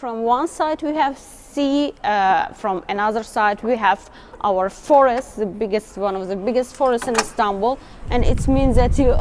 From one side we have sea, from another side we have our forest, one of the biggest forests in Istanbul, and it means that you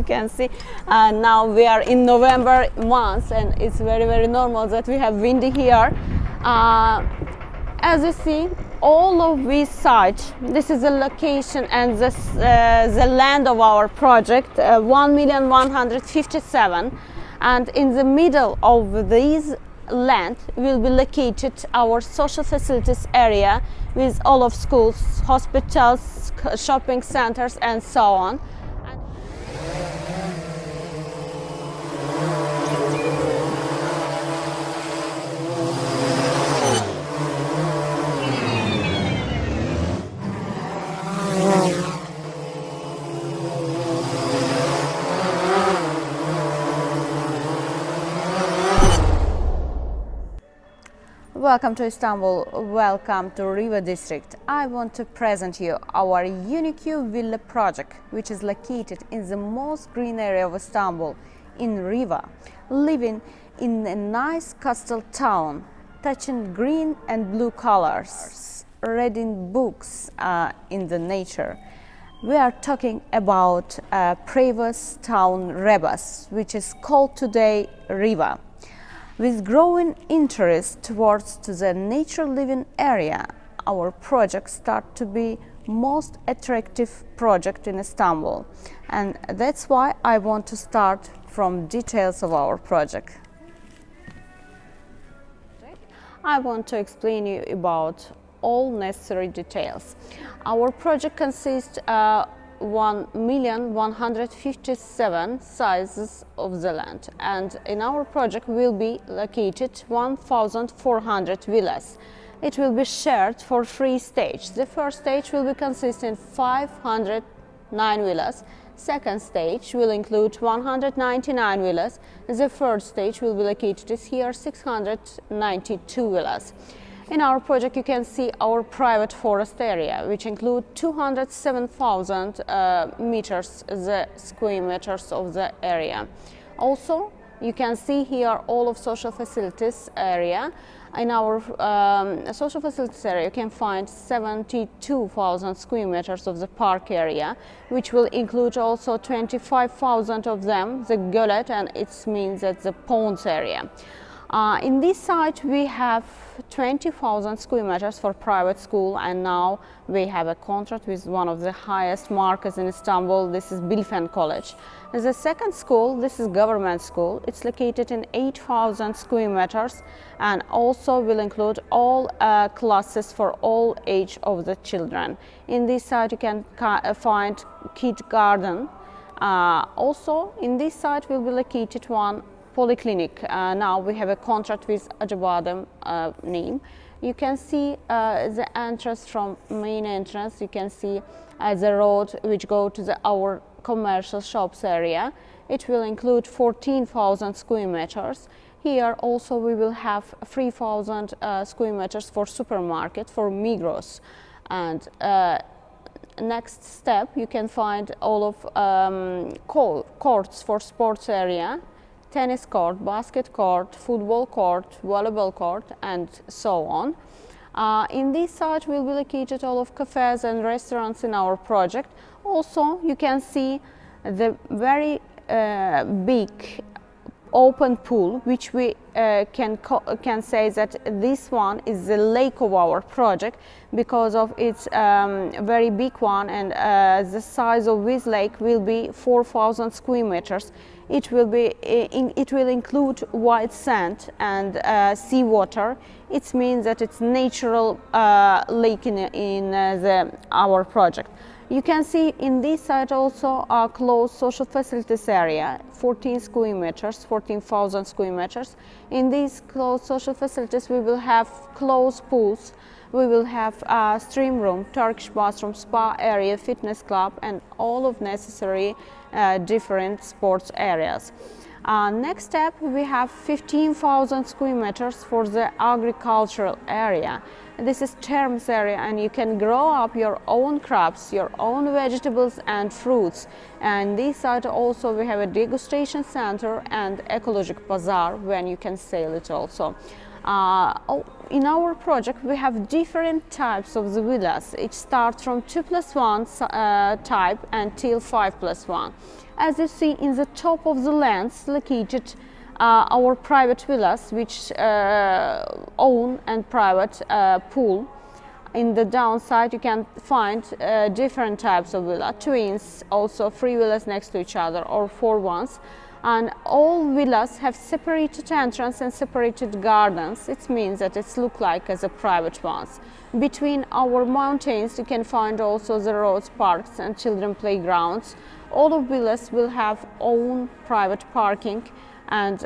can see now we are in November month, and it's very normal that we have windy here. As you see, all of this side, this is the location and the land of our project, 1,157,000, and in the middle of these land will be located our social facilities area with all of schools, hospitals, shopping centers, and so on. Welcome to Istanbul, welcome to Riva district. I want to present you our unique villa project, which is located in the most green area of Istanbul, in Riva, living in a nice coastal town, touching green and blue colors, reading books in the nature. We are talking about a previous town Rebus, which is called today Riva. With growing interest towards the nature living area, our project start to be most attractive project in Istanbul, and that's why I want to start from details of our project. I want to explain you about all necessary details. Our project consists 1,157,000 sizes of the land, and in our project will be located 1,400 villas. It will be shared for 3 stages. The first stage will be consisting 509 villas. Second stage will include 199 villas. The third stage will be located here 692 villas. In our project you can see our private forest area, which include 207,000 meters, the square meters of the area. Also, you can see here all of social facilities area. In our social facilities area you can find 72,000 square meters of the park area, which will include also 25,000 of them the gölet, and it means that the ponds area. In this site we have 20,000 square meters for private school, and now we have a contract with one of the highest markets in Istanbul. This is Bilfen College. The second school, this is government school. It's located in 8,000 square meters and also will include all classes for all age of the children. In this site you can find kid garden. Also in this site will be located one polyclinic. Now we have a contract with Acıbadem name. You can see the entrance from main entrance. You can see the road which go to our commercial shops area. It will include 14,000 square meters. Here also we will have 3,000 square meters for supermarket, for Migros. And next step you can find all of courts for sports area, tennis court, basket court, football court, volleyball court, and so on. In this site will be located all of cafes and restaurants in our project. Also, you can see the very big open pool, which we can say that this one is the lake of our project because of its very big one, and the size of this lake will be 4,000 square meters. It will include white sand and sea water. It means that it's natural lake in our project. You can see in this site also a closed social facilities area, 14,000 square meters. In these closed social facilities we will have closed pools, we will have a stream room, Turkish bathroom, spa area, fitness club, and all of necessary different sports areas. Next step, we have 15,000 square meters for the agricultural area. This is terms area, and you can grow up your own crops, your own vegetables and fruits. And this side also we have a degustation center and ecological bazaar when you can sell it also. In our project we have different types of the villas. It starts from 2+1 type until 5+1. As you see in the top of the lands located our private villas, which own and private pool. In the downside you can find different types of villa, twins, also 3 villas next to each other or 4 ones. And all villas have separated entrance and separated gardens. It means that it looks like as a private ones. Between our mountains you can find also the roads, parks and children playgrounds. All of villas will have own private parking, and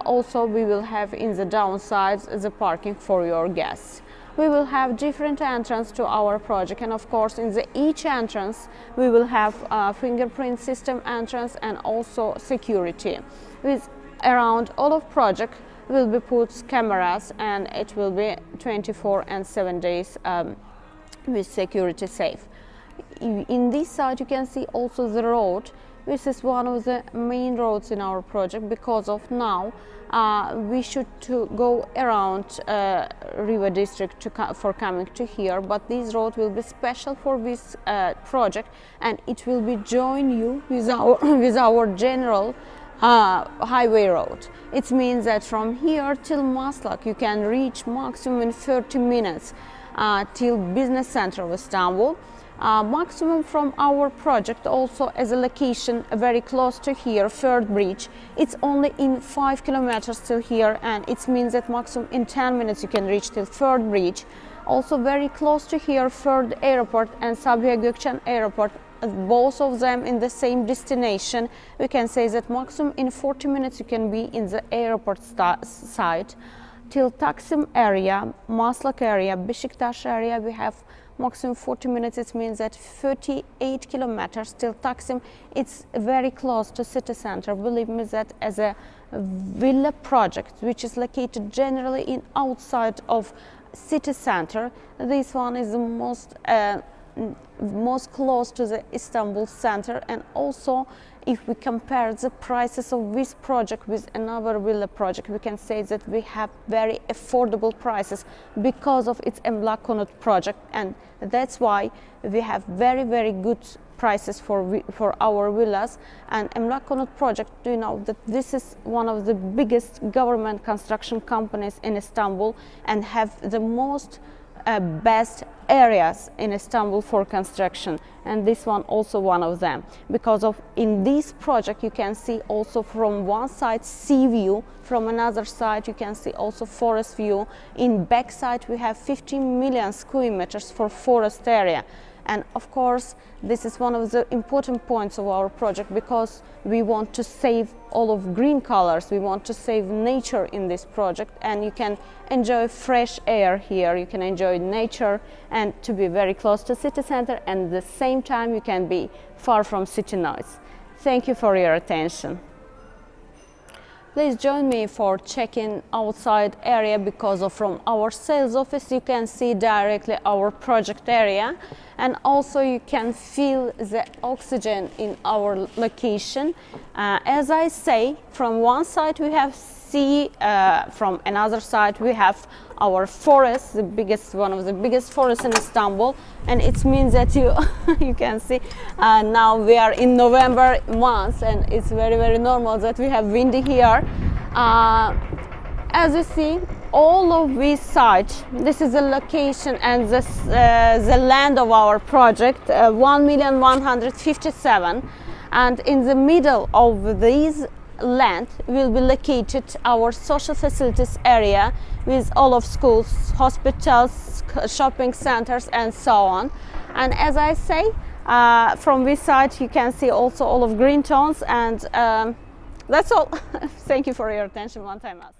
also we will have in the downsides the parking for your guests. We will have different entrance to our project, and of course in each entrance we will have a fingerprint system entrance and also security. With around all of project will be put cameras, and it will be 24 and 7 days with security safe. In this side you can see also the road. This is one of the main roads in our project, because of now we should to go around Riva district for coming to here, but this road will be special for this project, and it will be join you with our general highway road. It means that from here till Maslak you can reach maximum in 30 minutes till business center of Istanbul. Maximum from our project also as a location very close to here, third bridge. It's only in 5 kilometers till here, and it means that maximum in 10 minutes you can reach till third bridge. Also very close to here, third airport and Sabiha Gökçen airport, both of them in the same destination. We can say that maximum in 40 minutes you can be in the airport side. Till Taksim area, Maslak area, Beşiktaş area, we have maximum 40 minutes. It means that 38 kilometers till Taksim. It's very close to city center. Believe me that as a villa project which is located generally in outside of city center, this one is the most close to the Istanbul center. And also if we compare the prices of this project with another villa project, we can say that we have very affordable prices because of its Emlak Konut project, and that's why we have very good prices for our villas. And Emlak Konut project, do you know that this is one of the biggest government construction companies in Istanbul and have the most best areas in Istanbul for construction, and this one also one of them. Because of in this project you can see also from one side sea view, from another side you can see also forest view. In back side we have 15 million square meters for forest area. And of course this is one of the important points of our project, because we want to save all of green colors, we want to save nature in this project, and you can enjoy fresh air here, you can enjoy nature and to be very close to city center, and at the same time you can be far from city noise. Thank you for your attention. Please join me for checking outside area, because from our sales office you can see directly our project area, and also you can feel the oxygen in our location. As I say, from one side we have sea, from another side we have our forest, one of the biggest forests in Istanbul, and it means that you can see now we are in November month, and it's very normal that we have windy here. As you see, all of this site, this is the location and the land of our project, 1,157,000, and in the middle of these land will be located our social facilities area with all of schools, hospitals, shopping centers and so on. And as I say, from this side you can see also all of green tones, and that's all. Thank you for your attention one time else.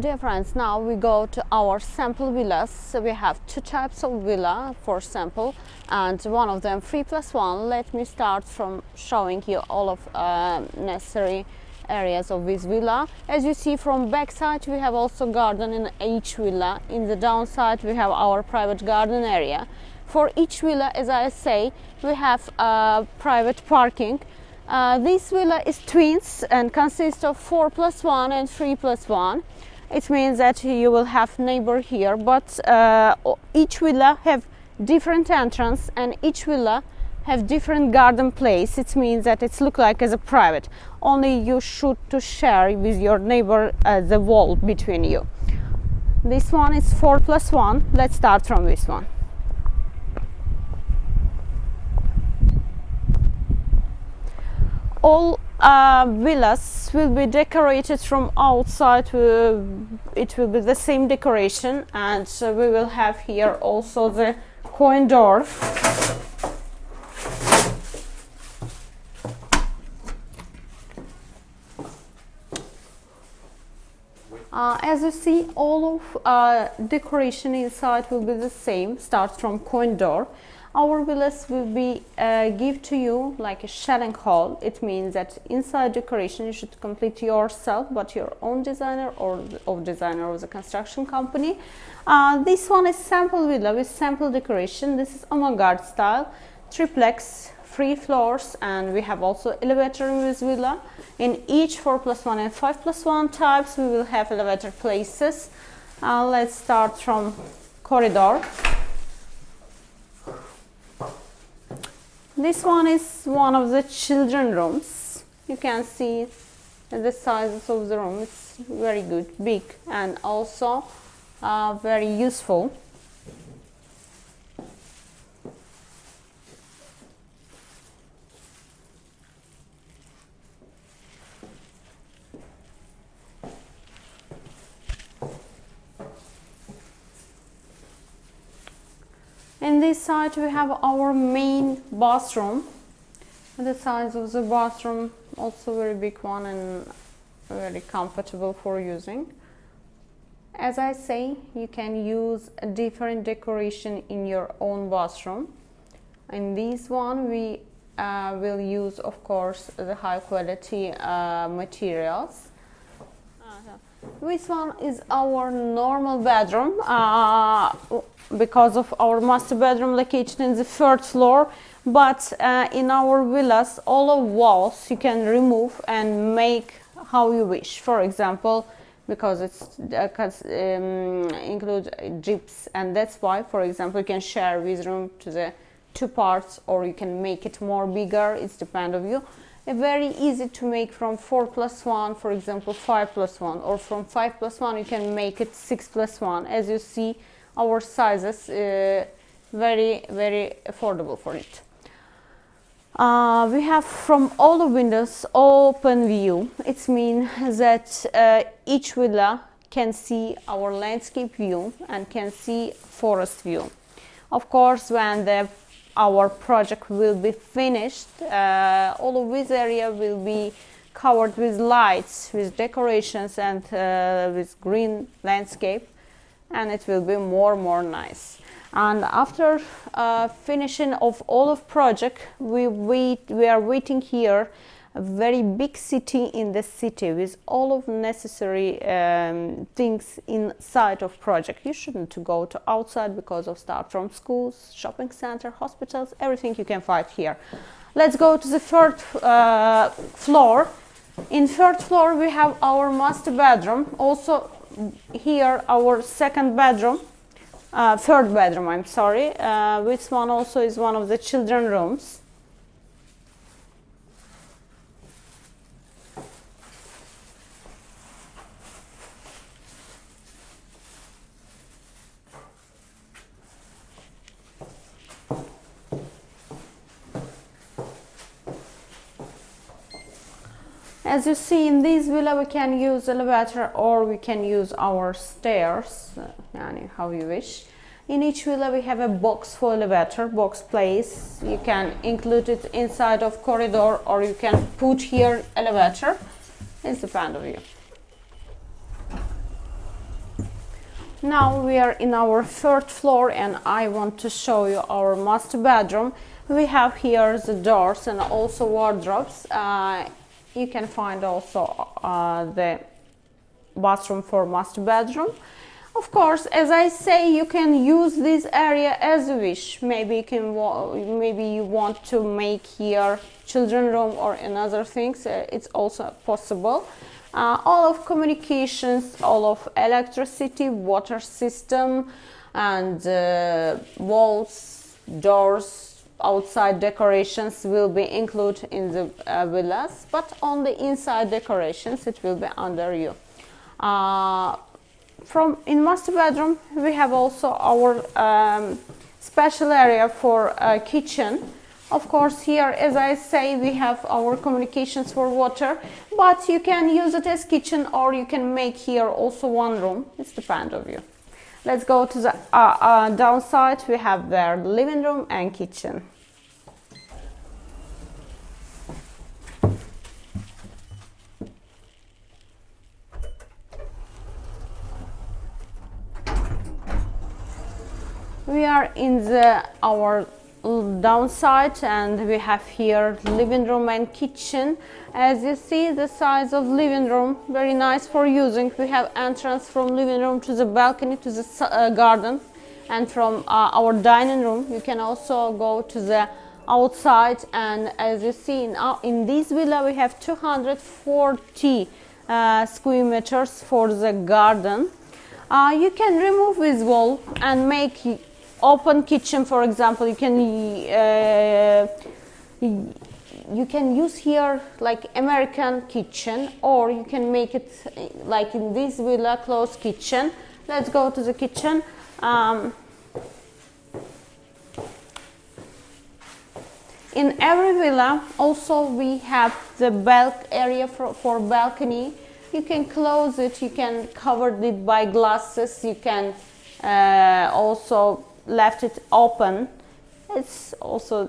Dear friends, now we go to our sample villas. So we have two types of villa for sample, and one of them 3+1. Let me start from showing you all of necessary areas of this villa. As you see from back side, we have also garden in each villa. In the downside, we have our private garden area. For each villa, as I say, we have private parking. This villa is twins and consists of 4+1 and 3+1. It means that you will have neighbor here, but each villa have different entrance and each villa have different garden place. It means that it's look like as a private. Only you should to share with your neighbor the wall between you. This one is 4+1. Let's start from this one. All villas will be decorated from outside. It will be the same decoration, and we will have here also the coin door. As you see, all of decoration inside will be the same. Start from coin door. Our villas will be give to you like a sharing hall. It means that inside decoration you should complete yourself, but your own designer or of designer of the construction company. This one is sample villa with sample decoration. This is avant-garde style, triplex, 3 floors, and we have also elevator in this villa. In each 4+1 and 5+1 types, we will have elevator places. Let's start from corridor. This one is one of the children rooms. You can see the sizes of the room. It's very good, big, and also very useful. In this side we have our main bathroom. The size of the bathroom also very big one and very comfortable for using. As I say, you can use a different decoration in your own bathroom. In this one we will use, of course, the high quality materials. This one is our normal bedroom. Because of our master bedroom located in the 3rd floor, but in our villas all of walls you can remove and make how you wish. For example, because it's include gyps, and that's why, for example, you can share this room to the 2 parts, or you can make it more bigger. It's depend of you. Very easy to make from 4+1, for example 5+1, or from 5+1 you can make it 6+1. As you see, our sizes very affordable for it. We have from all the windows open view. It means that each villa can see our landscape view and can see forest view. Of course, when our project will be finished, all of this area will be covered with lights, with decorations, and with green landscape, and it will be more nice. And after finishing of all of project, we are waiting here a very big city in the city with all of necessary things inside of project. You shouldn't go to outside because of start from schools, shopping center, hospitals, everything you can find here. Let's go to the 3rd floor. In 3rd floor we have our master bedroom. Also here our 2nd bedroom, 3rd bedroom, I'm sorry. This one also is one of the children rooms. As you see, in this villa we can use elevator or we can use our stairs, how you wish. In each villa we have a box for elevator, box place. You can include it inside of corridor or you can put here elevator. It's depend on you. Now we are in our third floor and I want to show you our master bedroom. We have here the doors and also wardrobes. You can find also the bathroom for master bedroom. Of course, as I say, you can use this area as you wish. Maybe you want to make here children room or another things. It's also possible. All of communications, all of electricity, water system, and walls, doors, outside decorations will be included in the villas, but on the inside decorations it will be under you. In master bedroom we have also our special area for kitchen. Of course, here, as I say, we have our communications for water, but you can use it as kitchen or you can make here also one room. It's depend of you. Let's go to the downside. We have there living room and kitchen. We are in our downside and we have here living room and kitchen. As you see, the size of living room very nice for using. We have entrance from living room to the balcony to the garden, and from our dining room you can also go to the outside. And as you see, in this villa we have 240 square meters for the garden. You can remove this wall and make open kitchen. For example, you can use here like American kitchen, or you can make it like in this villa closed kitchen. Let's go to the kitchen. In every villa also we have the area for balcony. You can close it, you can cover it by glasses, you can also left it open. It's also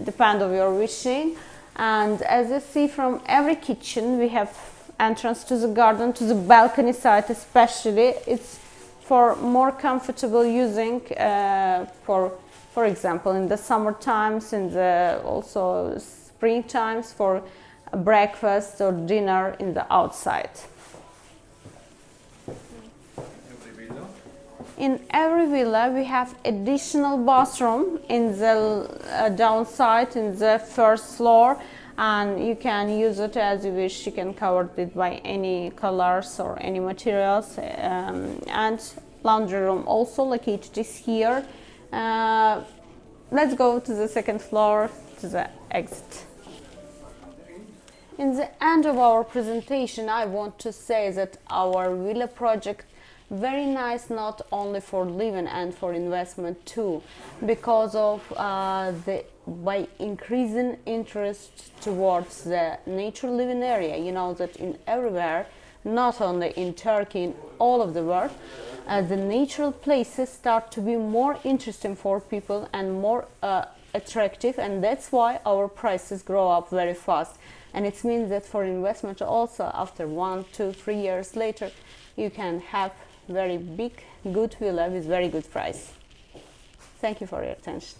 depend on your wishing. And as you see, from every kitchen we have entrance to the garden, to the balcony side especially. It's for more comfortable using for example in the summer times, in the also spring times, for breakfast or dinner in the outside. In every villa we have additional bathroom in the downside, in the first floor, and you can use it as you wish. You can cover it by any colors or any materials. And laundry room also located is here. Let's go to the second floor, to the exit. In the end of our presentation, I want to say that our villa project very nice, not only for living and for investment too, because of by increasing interest towards the nature living area. You know that in everywhere, not only in Turkey, in all of the world, the natural places start to be more interesting for people and more attractive, and that's why our prices grow up very fast. And it means that for investment also, after 1, 2, 3 years later, you can have very big, good villa with very good price. Thank you for your attention.